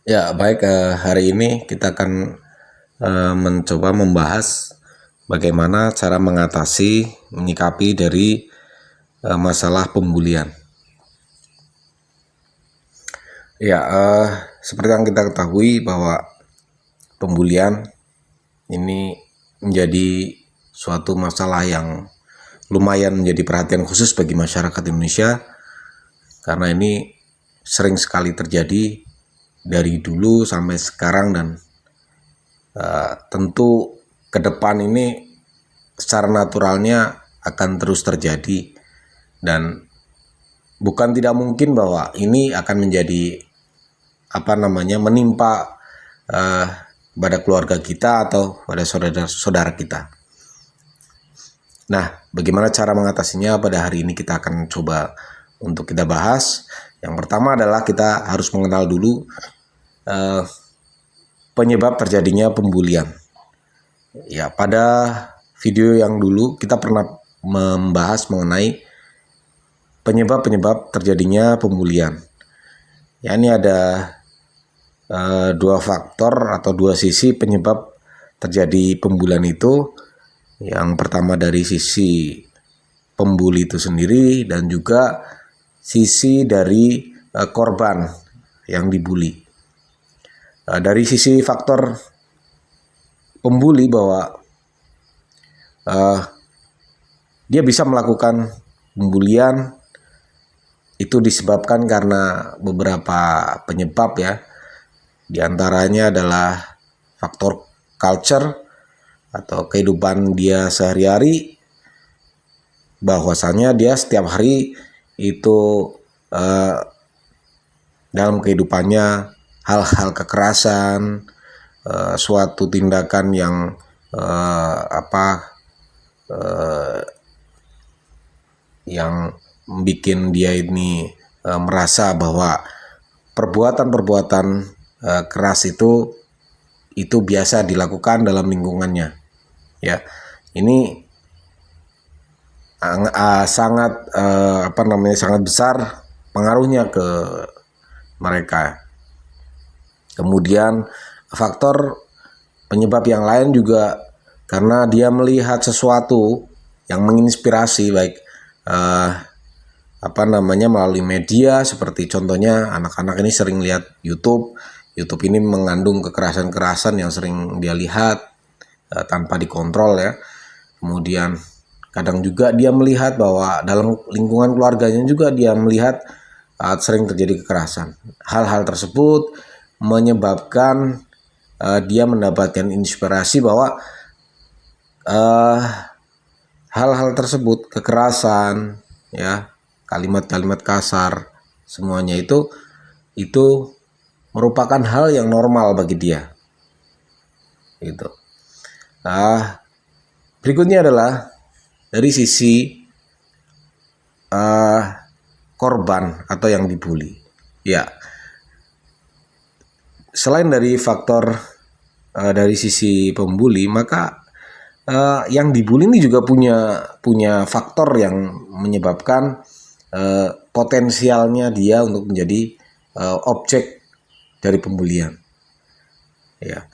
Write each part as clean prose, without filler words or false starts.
Ya, baik. Hari ini kita akan mencoba membahas bagaimana cara mengatasi, menyikapi dari masalah pembulian. Ya, seperti yang kita ketahui bahwa pembulian ini menjadi suatu masalah yang lumayan menjadi perhatian khusus bagi masyarakat Indonesia, karena ini sering sekali terjadi dari dulu sampai sekarang, dan tentu ke depan ini secara naturalnya akan terus terjadi, dan bukan tidak mungkin bahwa ini akan menjadi menimpa uh, pada keluarga kita atau pada saudara-saudara kita. Nah, bagaimana cara mengatasinya pada hari ini kita akan coba untuk kita bahas. Yang pertama adalah kita harus mengenal dulu penyebab terjadinya pembulian. Ya, pada video yang dulu kita pernah membahas mengenai penyebab-penyebab terjadinya pembulian. Ya, ini ada dua faktor atau dua sisi penyebab terjadi pembulian itu. Yang pertama dari sisi pembuli itu sendiri, dan juga sisi dari korban yang dibuli. Dari sisi faktor pembuli, bahwa dia bisa melakukan pembulian itu disebabkan karena beberapa penyebab, ya. Di antaranya adalah faktor culture atau kehidupan dia sehari-hari, bahwasanya dia setiap hari itu dalam kehidupannya hal-hal kekerasan, suatu tindakan yang yang bikin dia ini merasa bahwa perbuatan-perbuatan keras itu biasa dilakukan dalam lingkungannya, ya. Ini sangat sangat besar pengaruhnya ke mereka. Kemudian faktor penyebab yang lain juga karena dia melihat sesuatu yang menginspirasi, baik melalui media, seperti contohnya anak-anak ini sering lihat YouTube ini mengandung kekerasan-kekerasan yang sering dia lihat tanpa dikontrol, ya. Kemudian kadang juga dia melihat bahwa dalam lingkungan keluarganya juga dia melihat sering terjadi kekerasan. Hal-hal tersebut menyebabkan dia mendapatkan inspirasi bahwa hal-hal tersebut, kekerasan, ya, kalimat-kalimat kasar, semuanya itu merupakan hal yang normal bagi dia. Gitu. Berikutnya adalah dari sisi korban atau yang dibully. Ya, selain dari faktor dari sisi pembuli, maka yang dibully ini juga punya faktor yang menyebabkan potensialnya dia untuk menjadi objek dari pembulian. Ya,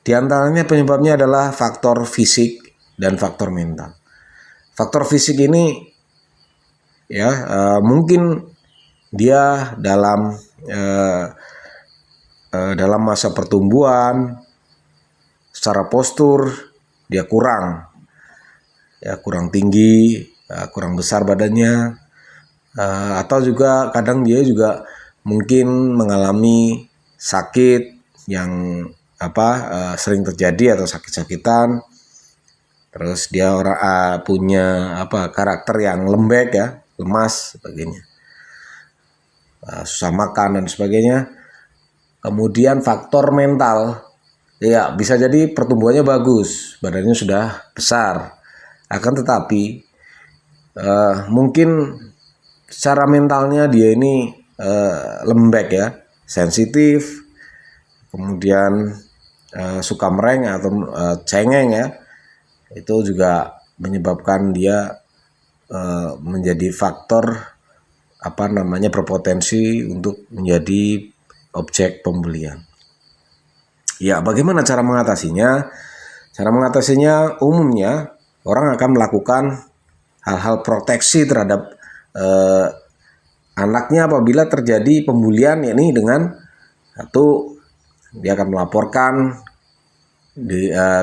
di antaranya penyebabnya adalah faktor fisik dan faktor mental. Faktor fisik ini, ya, mungkin dia dalam masa pertumbuhan, secara postur dia kurang tinggi, kurang besar badannya, atau juga kadang dia juga mungkin mengalami sakit yang sering terjadi atau sakit-sakitan. Terus dia punya karakter yang lembek, ya, lemas sebagainya, susah makan dan sebagainya. Kemudian faktor mental, ya, bisa jadi pertumbuhannya bagus, badannya sudah besar, akan tetapi mungkin secara mentalnya dia ini lembek, ya, sensitif, kemudian suka mereng atau cengeng, ya. Itu juga menyebabkan dia menjadi faktor berpotensi untuk menjadi objek pembelian. Ya, bagaimana cara mengatasinya? Cara mengatasinya umumnya orang akan melakukan hal-hal proteksi terhadap anaknya apabila terjadi pembulian, yakni dengan satu, dia akan melaporkan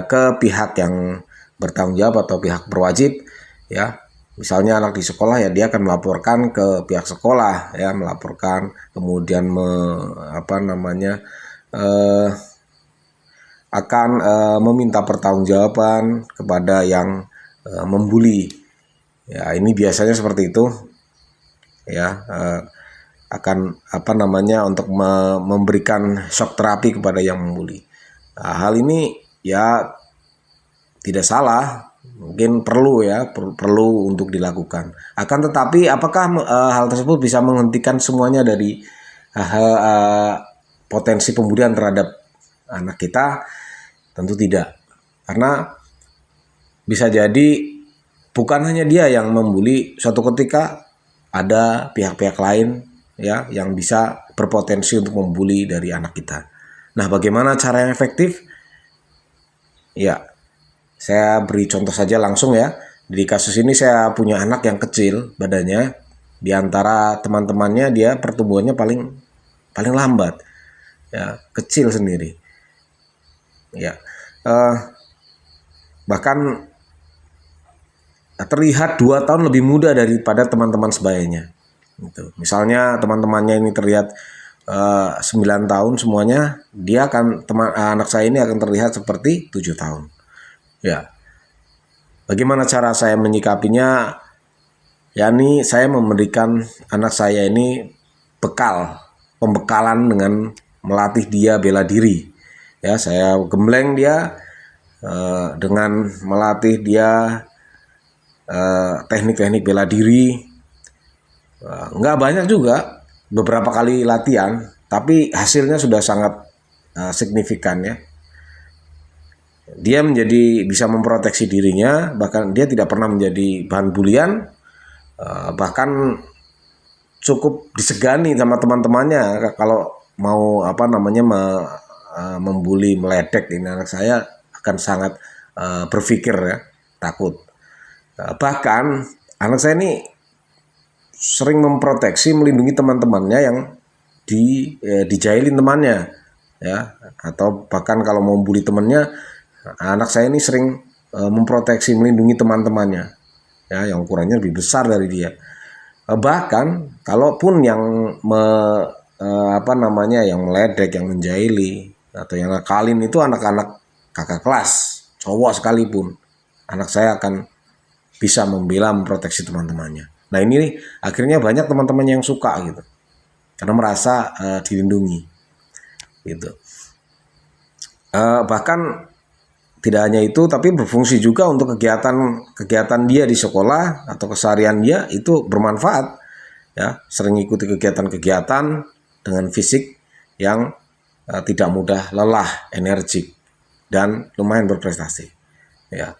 ke pihak yang bertanggung jawab atau pihak berwajib, ya. Misalnya anak di sekolah, ya dia akan melaporkan ke pihak sekolah, ya, melaporkan, kemudian akan meminta pertanggungjawaban kepada yang membuli. Ya, ini biasanya seperti itu, ya. Akan untuk memberikan shock terapi kepada yang membuli. Nah, hal ini ya tidak salah, mungkin perlu perlu untuk dilakukan. Akan tetapi apakah hal tersebut bisa menghentikan semuanya dari potensi pembulian terhadap anak kita? Tentu tidak, karena bisa jadi bukan hanya dia yang membuli, suatu ketika ada pihak-pihak lain, ya, yang bisa berpotensi untuk membuli dari anak kita. Nah, bagaimana cara yang efektif? Ya, saya beri contoh saja langsung, ya. Di kasus ini saya punya anak yang kecil badannya, di antara teman-temannya dia pertumbuhannya paling lambat, ya, kecil sendiri, ya. Bahkan terlihat 2 tahun lebih muda daripada teman-teman sebayanya. Gitu. Misalnya teman-temannya ini terlihat 9 tahun semuanya, anak saya ini akan terlihat seperti 7 tahun. Ya. Bagaimana cara saya menyikapinya? Yakni saya memberikan anak saya ini pembekalan dengan melatih dia bela diri. Ya, saya gembleng dia dengan melatih dia teknik-teknik bela diri. Nggak banyak juga, beberapa kali latihan, tapi hasilnya sudah sangat signifikan, ya. Dia bisa memproteksi dirinya, bahkan dia tidak pernah menjadi bahan bulian, bahkan cukup disegani sama teman-temannya kalau mau membuli, meledek ini anak saya akan sangat berpikir, ya, takut. Bahkan anak saya ini sering memproteksi, melindungi teman-temannya yang dijailin temannya, ya, atau bahkan kalau mau bully temannya, anak saya ini sering memproteksi, melindungi teman-temannya, ya, yang ukurannya lebih besar dari dia. Bahkan kalaupun yang yang meledek, yang menjaili atau yang ngakalin itu anak-anak kakak kelas, cowok sekalipun, anak saya akan bisa membela, memproteksi teman-temannya. Nah, ini akhirnya banyak teman-teman yang suka gitu, karena merasa dilindungi gitu. Bahkan tidak hanya itu, tapi berfungsi juga untuk kegiatan dia di sekolah atau keseharian dia itu bermanfaat, ya. Sering ikuti kegiatan-kegiatan dengan fisik yang tidak mudah lelah, energik, dan lumayan berprestasi, ya.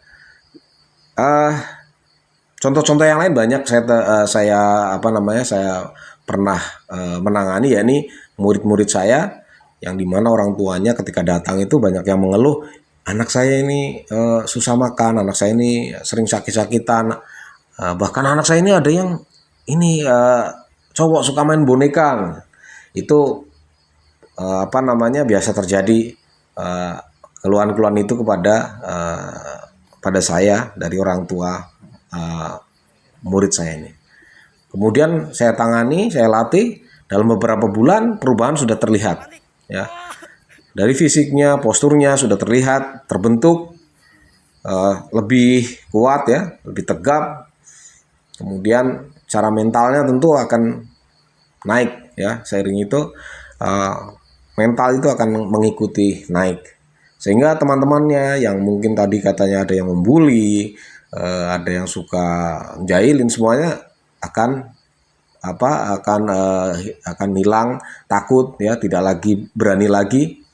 Contoh-contoh yang lain banyak saya pernah menangani, yakni murid-murid saya yang dimana orang tuanya ketika datang itu banyak yang mengeluh, anak saya ini susah makan, anak saya ini sering sakit-sakitan, bahkan anak saya ini ada yang ini cowok suka main boneka. Itu biasa terjadi, keluhan-keluhan itu pada saya dari orang tua murid saya ini. Kemudian saya tangani, saya latih, dalam beberapa bulan perubahan sudah terlihat, ya. Dari fisiknya, posturnya sudah terlihat, terbentuk lebih kuat, ya, lebih tegap. Kemudian cara mentalnya tentu akan naik, ya. Seiring itu mental itu akan mengikuti naik, sehingga teman-temannya yang mungkin tadi katanya ada yang membuli, ada yang suka jailin, semuanya akan hilang, takut, ya, tidak lagi berani lagi.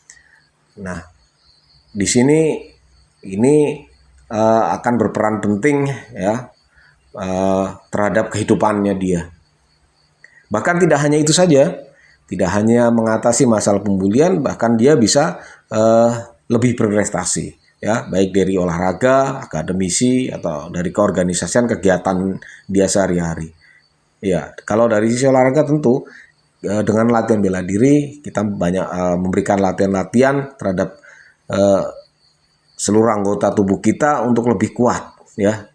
Nah, di sini ini akan berperan penting, ya, terhadap kehidupannya dia. Bahkan tidak hanya itu saja, tidak hanya mengatasi masalah pembulian, bahkan dia bisa lebih berprestasi, ya, baik dari olahraga, akademisi, atau dari keorganisasian kegiatan dia sehari-hari. Ya, kalau dari sisi olahraga tentu dengan latihan bela diri kita banyak memberikan latihan-latihan terhadap seluruh anggota tubuh kita untuk lebih kuat, ya.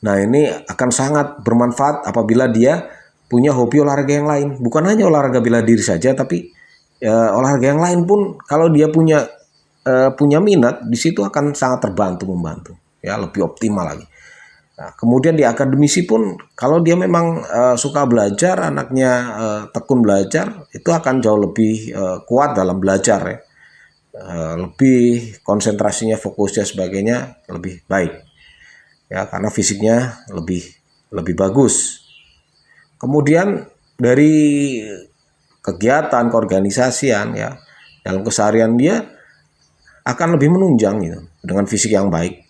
Nah, ini akan sangat bermanfaat apabila dia punya hobi olahraga yang lain. Bukan hanya olahraga bela diri saja, tapi olahraga yang lain pun kalau dia punya minat, di situ akan sangat membantu, ya, lebih optimal lagi. Nah, kemudian di akademisi pun kalau dia memang suka belajar, anaknya tekun belajar, itu akan jauh lebih kuat dalam belajar, ya. Lebih konsentrasinya, fokusnya, sebagainya lebih baik, ya, karena fisiknya lebih bagus. Kemudian dari kegiatan keorganisasian, ya, dalam keseharian dia akan lebih menunjang gitu, dengan fisik yang baik,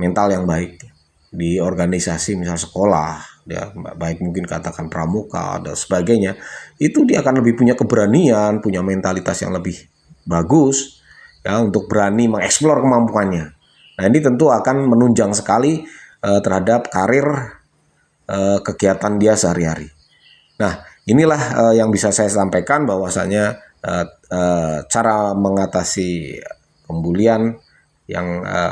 mental yang baik di organisasi, misal sekolah, ya, baik mungkin katakan pramuka dan sebagainya, itu dia akan lebih punya keberanian, punya mentalitas yang lebih bagus, ya, untuk berani mengeksplor kemampuannya. Nah, ini tentu akan menunjang sekali terhadap karir kegiatan dia sehari-hari. Nah, inilah yang bisa saya sampaikan, bahwasanya cara mengatasi pembulian yang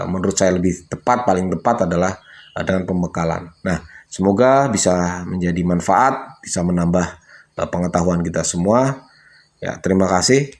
menurut saya lebih tepat, paling tepat adalah dengan pembekalan. Nah, semoga bisa menjadi manfaat, bisa menambah pengetahuan kita semua. Ya, terima kasih.